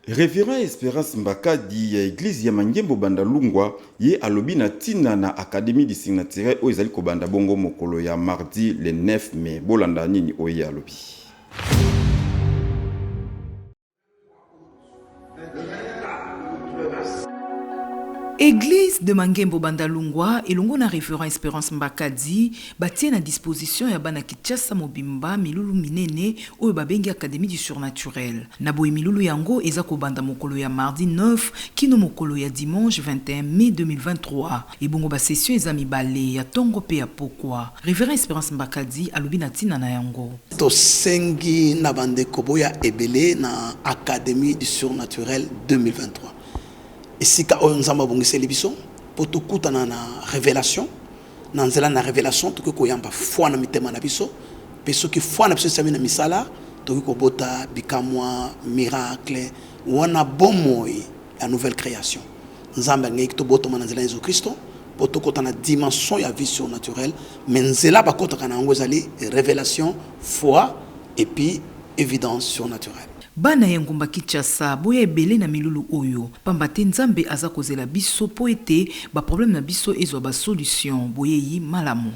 Révérend Espérance Mbakadi ya église ya Mangembo Banda Lungwa ye alobi na tina na Académie du Signature o ezali ko banda bongo mokolo ya mardi le 9 mai bolanda nini oye alobi. Église de Mangembo Bandalungwa elongo na révérend Espérance Mbakadi batie na disposition ya bana Kinshasa mobimba milulu minene oyo babengi Académie du Surnaturel. Na boye milulu yango eza ko banda mokolo ya mardi 9 kino mokolo ya dimanche 21 mai 2023. Ebongo ba session eza mibale ya tongo pe ya pokwa. Révérend Espérance Mbakadi alobi na tina na yango. To sengi na bande koboya ebele na Académie du Surnaturel 2023. Esika oyo nzamba bongiseli biso po tokutana na révélation na nzela na révélation tokoki koyamba foi na mitema na biso pe soki foi na biso esami na misala tokoki kobota bikamwa miracle wana bomoi ya nouvelle création nzambe angeki tobotama na nzela ya Yesu Kristo po tokota na dimension ya vie surnaturelle mais nzela bakotaka na yango ezali révélation foi et puis évidence surnaturelle. Bana yengumba Kinshasa boya ebele na milulu oyo pamba te nzambe aza kozela biso po ete ba problème na biso ezwa ba solution boye yi malamu.